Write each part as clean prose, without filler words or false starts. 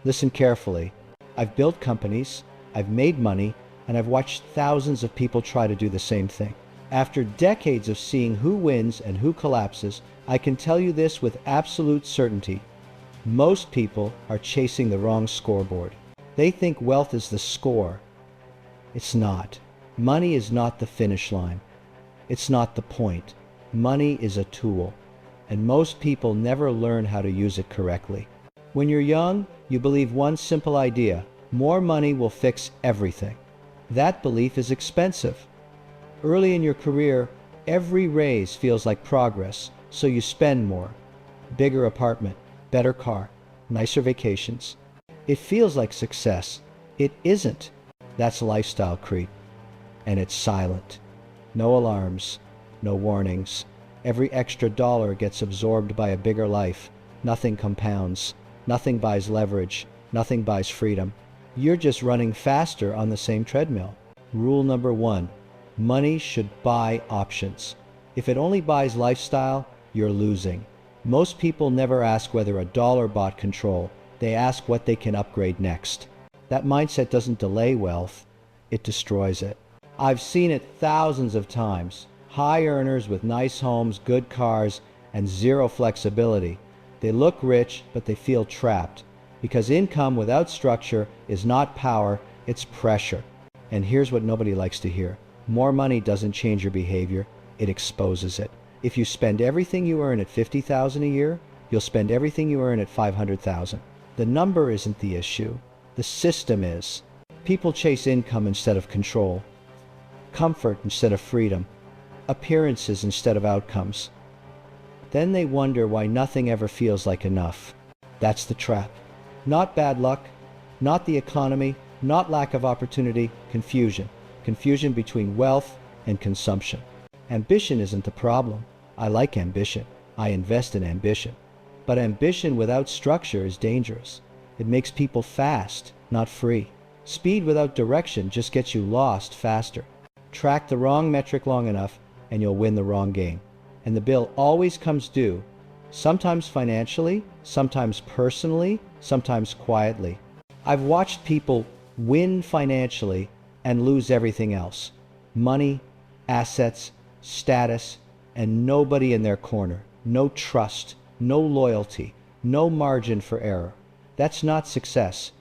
Listen carefully. I've built companies, I've made money, and I've watched thousands of people try to do the same thing. After decades of seeing who wins and who collapses, I can tell you this with absolute certainty. Most people are chasing the wrong scoreboard. They think wealth is the score. It's not. Money is not the finish line. It's not the point. Money is a tool, and most people never learn how to use it correctly. When you're young, you believe one simple idea: more money will fix everything. That belief is expensive. Early in your career, every raise feels like progress, so you spend more. Bigger apartment, better car, nicer vacations. It feels like success. It isn't. That's lifestyle creep. And it's silent. No alarms, no warnings. Every extra dollar gets absorbed by a bigger life. Nothing compounds. Nothing buys leverage. Nothing buys freedom. You're just running faster on the same treadmill. Rule number 1. Money should buy options. If it only buys lifestyle, you're losing. Most people never ask whether a dollar bought control. They ask what they can upgrade next. That mindset doesn't delay wealth, it destroys it. I've seen it thousands of times. High earners with nice homes, good cars, and zero flexibility. They look rich, but they feel trapped. Because income without structure is not power, it's pressure. And here's what nobody likes to hear. More money doesn't change your behavior, it exposes it. If you spend everything you earn at $50,000 a year, you'll spend everything you earn at $500,000. The number isn't the issue, the system is. People chase income instead of control, comfort instead of freedom, appearances instead of outcomes. Then they wonder why nothing ever feels like enough. That's the trap. Not bad luck, not the economy, not lack of opportunity, confusion. Confusion between wealth and consumption. Ambition isn't the problem. I like ambition. I invest in ambition. But ambition without structure is dangerous. It makes people fast, not free. Speed without direction just gets you lost faster. Track the wrong metric long enough and you'll win the wrong game. And the bill always comes due, sometimes financially, sometimes personally, sometimes quietly. I've watched people win financially and lose everything else. Money, assets, status, and nobody in their corner. No trust, no loyalty, no margin for error. That's not success.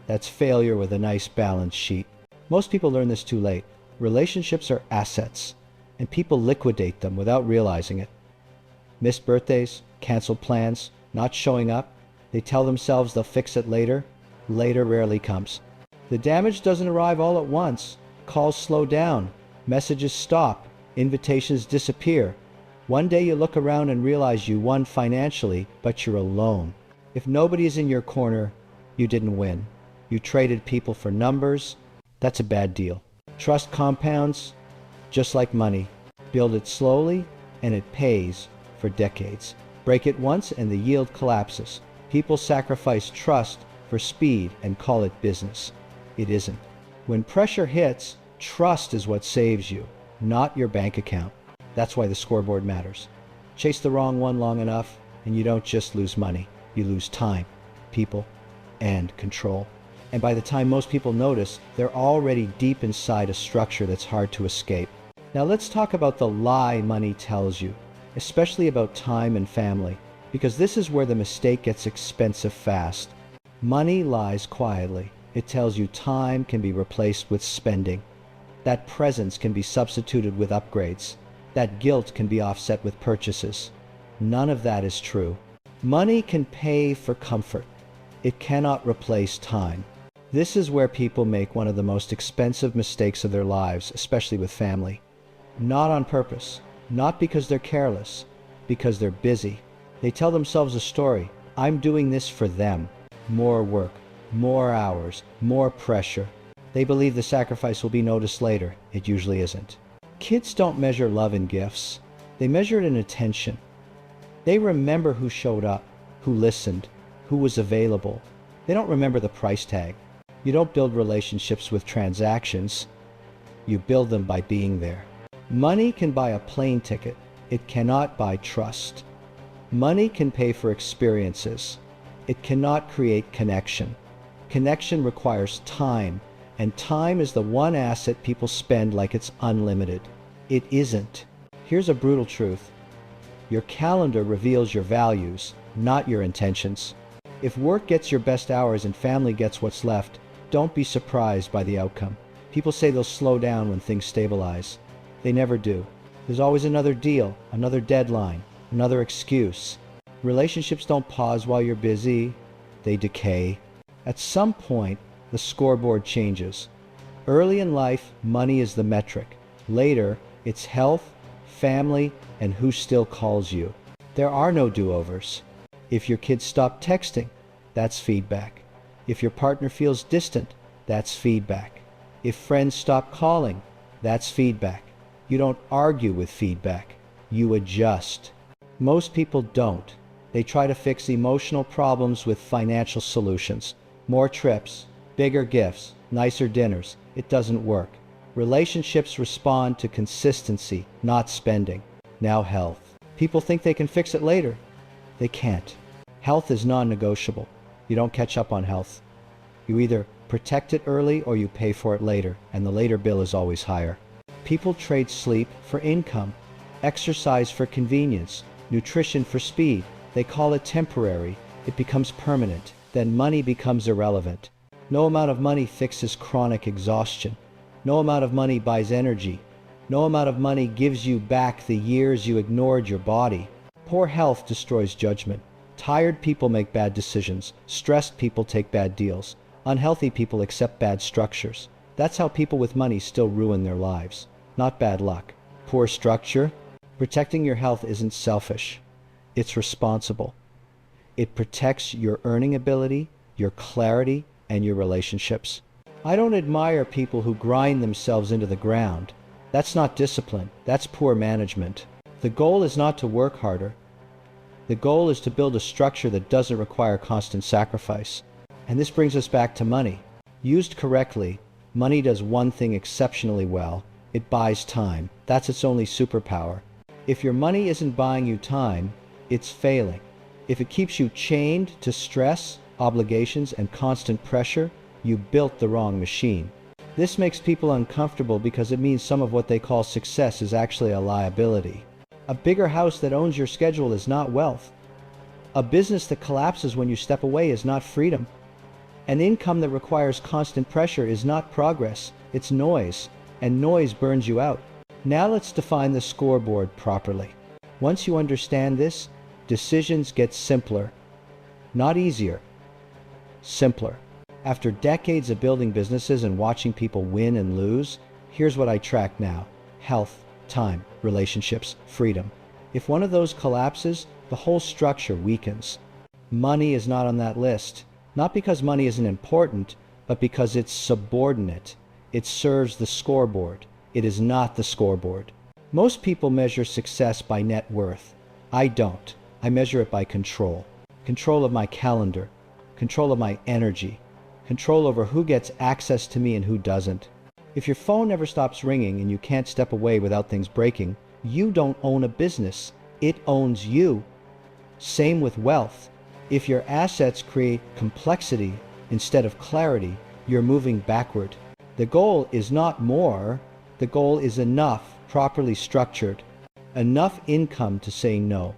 That's failure with a nice balance sheet. Most people learn this too late. Relationships are assets, and people liquidate them without realizing it. Missed birthdays, canceled plans, not showing up. They tell themselves they'll fix it later. Later rarely comes. The damage doesn't arrive all at once. Calls slow down. Messages stop. Invitations disappear. One day you look around and realize you won financially, but you're alone. If nobody is in your corner, you didn't win. You traded people for numbers. That's a bad deal. Trust compounds just like money. Build it slowly and it pays for decades. Break it once and the yield collapses. People sacrifice trust for speed and call it business. It isn't. When pressure hits, trust is what saves you, not your bank account. That's why the scoreboard matters. Chase the wrong one long enough and you don't just lose money. You lose time, people, and control. And by the time most people notice, they're already deep inside a structure that's hard to escape. Now let's talk about the lie money tells you, especially about time and family, because this is where the mistake gets expensive fast. Money lies quietly. It tells you time can be replaced with spending, that presence can be substituted with upgrades, that guilt can be offset with purchases. None of that is true. Money can pay for comfort. It cannot replace time. This is where people make one of the most expensive mistakes of their lives, especially with family. Not on purpose, not because they're careless, because they're busy. They tell themselves a story. I'm doing this for them. More work, more hours, more pressure. They believe the sacrifice will be noticed later. It usually isn't. Kids don't measure love in gifts. They measure it in attention. They remember who showed up, who listened, who was available. They don't remember the price tag. You don't build relationships with transactions. You build them by being there. Money can buy a plane ticket. It cannot buy trust. Money can pay for experiences. It cannot create connection. Connection requires time, and time is the one asset people spend like it's unlimited. It isn't. Here's a brutal truth. Your calendar reveals your values, not your intentions. If work gets your best hours and family gets what's left, don't be surprised by the outcome. People say they'll slow down when things stabilize. They never do. There's always another deal, another deadline, another excuse. Relationships don't pause while you're busy. They decay. At some point, the scoreboard changes. Early in life, money is the metric. Later, it's health, family, and who still calls you. There are no do-overs. If your kids stop texting, that's feedback. If your partner feels distant, that's feedback. If friends stop calling, that's feedback. You don't argue with feedback. You adjust. Most people don't. They try to fix emotional problems with financial solutions. More trips, bigger gifts, nicer dinners. It doesn't work. Relationships respond to consistency, not spending. Now health. People think they can fix it later. They can't. Health is non-negotiable. You don't catch up on health. You either protect it early or you pay for it later, and the later bill is always higher. People trade sleep for income, exercise for convenience, nutrition for speed. They call it temporary. It becomes permanent. Then money becomes irrelevant. No amount of money fixes chronic exhaustion. No amount of money buys energy. No amount of money gives you back the years you ignored your body. Poor health destroys judgment. Tired people make bad decisions. Stressed people take bad deals. Unhealthy people accept bad structures. That's how people with money still ruin their lives. Not bad luck. Poor structure. Protecting your health isn't selfish. It's responsible. It protects your earning ability, your clarity, and your relationships. I don't admire people who grind themselves into the ground. That's not discipline. That's poor management. The goal is not to work harder. The goal is to build a structure that doesn't require constant sacrifice. And this brings us back to money. Used correctly, money does one thing exceptionally well. It buys time. That's its only superpower. If your money isn't buying you time, it's failing. If it keeps you chained to stress, obligations, and constant pressure, you built the wrong machine. This makes people uncomfortable because it means some of what they call success is actually a liability. A bigger house that owns your schedule is not wealth. A business that collapses when you step away is not freedom. An income that requires constant pressure is not progress, it's noise, and noise burns you out. Now let's define the scoreboard properly. Once you understand this, decisions get simpler. Not easier, simpler. After decades of building businesses and watching people win and lose, here's what I track now: health, time, relationships, freedom. If one of those collapses, the whole structure weakens. Money is not on that list. Not because money isn't important, but because it's subordinate. It serves the scoreboard. It is not the scoreboard. Most people measure success by net worth. I don't. I measure it by control. Control of my calendar. Control of my energy. Control over who gets access to me and who doesn't. If your phone never stops ringing and you can't step away without things breaking, you don't own a business. It owns you. Same with wealth. If your assets create complexity instead of clarity, you're moving backward. The goal is not more. The goal is enough, properly structured. Enough income to say no.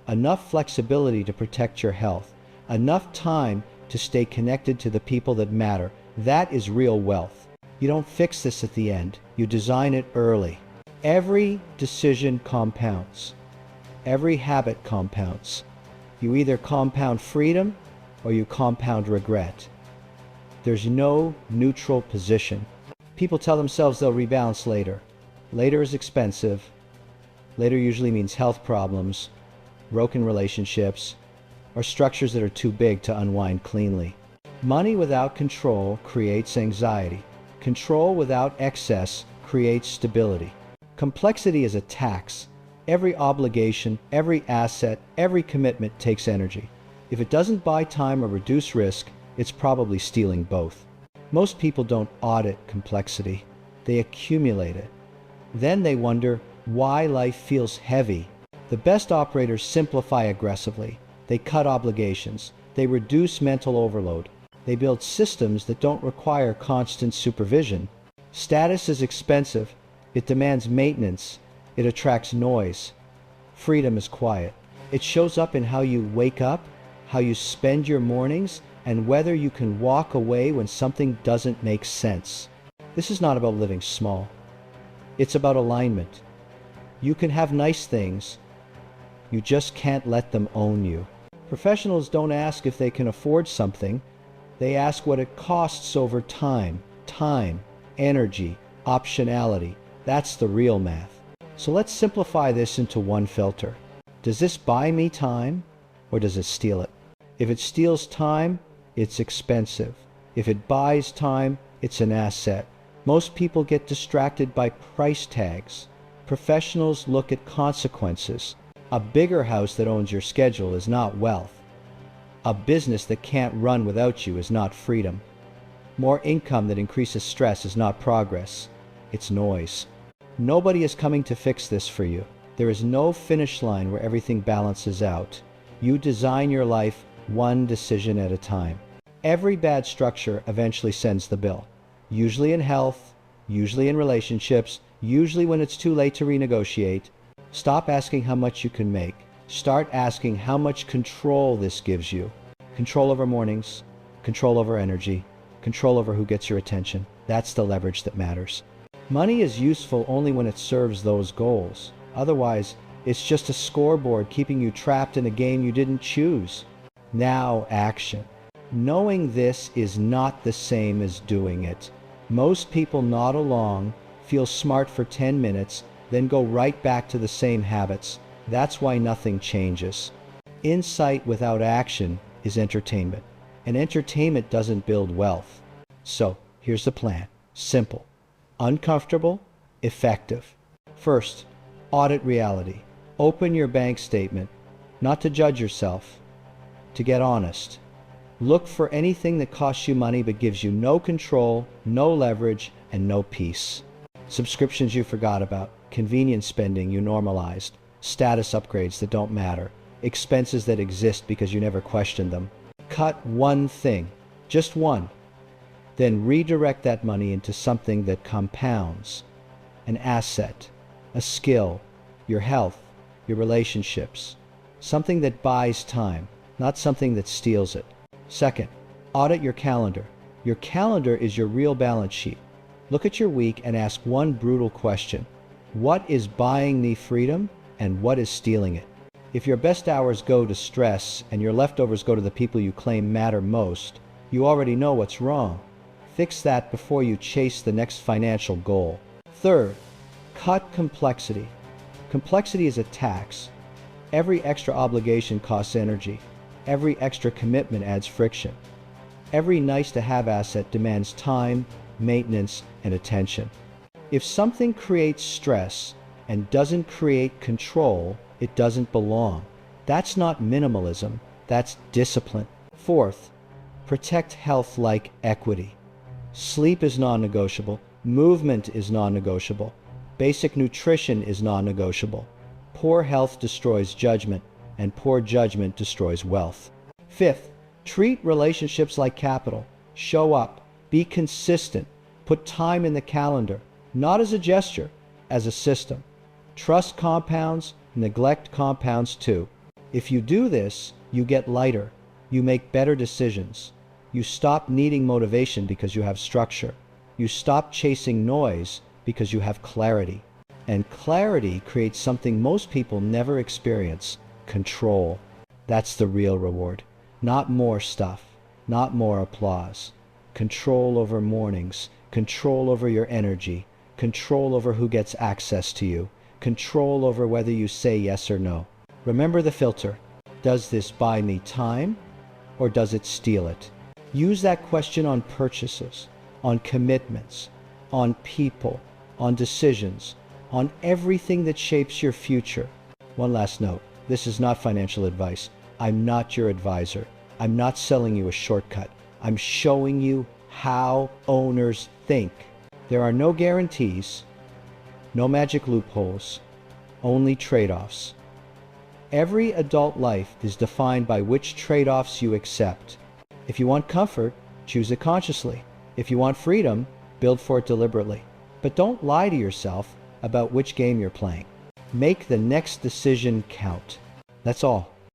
Enough flexibility to protect your health. Enough time to stay connected to the people that matter. That is real wealth. You don't fix this at the end. You design it early. Every decision compounds. Every habit compounds. You either compound freedom or you compound regret. There's no neutral position. People tell themselves they'll rebalance later. Later is expensive. Later usually means health problems, broken relationships, or structures that are too big to unwind cleanly. Money without control creates anxiety. Control without excess creates stability. Complexity is a tax. Every obligation, every asset, every commitment takes energy. If it doesn't buy time or reduce risk, it's probably stealing both. Most people don't audit complexity. They accumulate it. Then they wonder why life feels heavy. The best operators simplify aggressively. They cut obligations. They reduce mental overload. They build systems that don't require constant supervision. Status is expensive. It demands maintenance. It attracts noise. Freedom is quiet. It shows up in how you wake up, how you spend your mornings, and whether you can walk away when something doesn't make sense. This is not about living small. It's about alignment. You can have nice things. You just can't let them own you. Professionals don't ask if they can afford something. They ask what it costs over time. Time, energy, optionality. That's the real math. So let's simplify this into one filter. Does this buy me time, or does it steal it? If it steals time, it's expensive. If it buys time, it's an asset. Most people get distracted by price tags. Professionals look at consequences. A bigger house that owns your schedule is not wealth. A business that can't run without you is not freedom. More income that increases stress is not progress. It's noise. Nobody is coming to fix this for you. There is no finish line where everything balances out. You design your life one decision at a time. Every bad structure eventually sends the bill. Usually in health, usually in relationships, usually when it's too late to renegotiate. Stop asking how much you can make. Start asking how much control this gives you. Control over mornings, control over energy, control over who gets your attention. That's the leverage that matters. Money is useful only when it serves those goals. Otherwise, it's just a scoreboard keeping you trapped in a game you didn't choose. Now, action. Knowing this is not the same as doing it. Most people nod along, feel smart for 10 minutes, then go right back to the same habits. That's why nothing changes. Insight without action is entertainment, and entertainment doesn't build wealth. So, here's the plan. Simple, uncomfortable, effective. First, audit reality. Open your bank statement, not to judge yourself, to get honest. Look for anything that costs you money but gives you no control, no leverage, and no peace. Subscriptions you forgot about, convenience spending you normalized, status upgrades that don't matter, expenses that exist because you never questioned them. Cut one thing, just one. Then redirect that money into something that compounds. An asset, a skill, your health, your relationships. Something that buys time, not something that steals it. Second, audit your calendar. Your calendar is your real balance sheet. Look at your week and ask one brutal question. What is buying me freedom and what is stealing it? If your best hours go to stress and your leftovers go to the people you claim matter most, you already know what's wrong. Fix that before you chase the next financial goal. Third, cut complexity. Complexity is a tax. Every extra obligation costs energy. Every extra commitment adds friction. Every nice-to-have asset demands time, maintenance, and attention. If something creates stress and doesn't create control, it doesn't belong. That's not minimalism, that's discipline. Fourth, protect health like equity. Sleep is non-negotiable. Movement is non-negotiable. Basic nutrition is non-negotiable. Poor health destroys judgment, and poor judgment destroys wealth. Fifth, treat relationships like capital. Show up. Be consistent. Put time in the calendar, not as a gesture, as a system. Trust compounds, neglect compounds too. If you do this, you get lighter. You make better decisions. You stop needing motivation because you have structure. You stop chasing noise because you have clarity. And clarity creates something most people never experience: control. That's the real reward. Not more stuff, not more applause. Control over mornings, control over your energy, control over who gets access to you, control over whether you say yes or no. Remember the filter. Does this buy me time, or does it steal it? Use that question on purchases, on commitments, on people, on decisions, on everything that shapes your future. One last note. This is not financial advice. I'm not your advisor. I'm not selling you a shortcut. I'm showing you how owners think. There are no guarantees, no magic loopholes, only trade-offs. Every adult life is defined by which trade-offs you accept. If you want comfort, choose it consciously. If you want freedom, build for it deliberately. But don't lie to yourself about which game you're playing. Make the next decision count. That's all.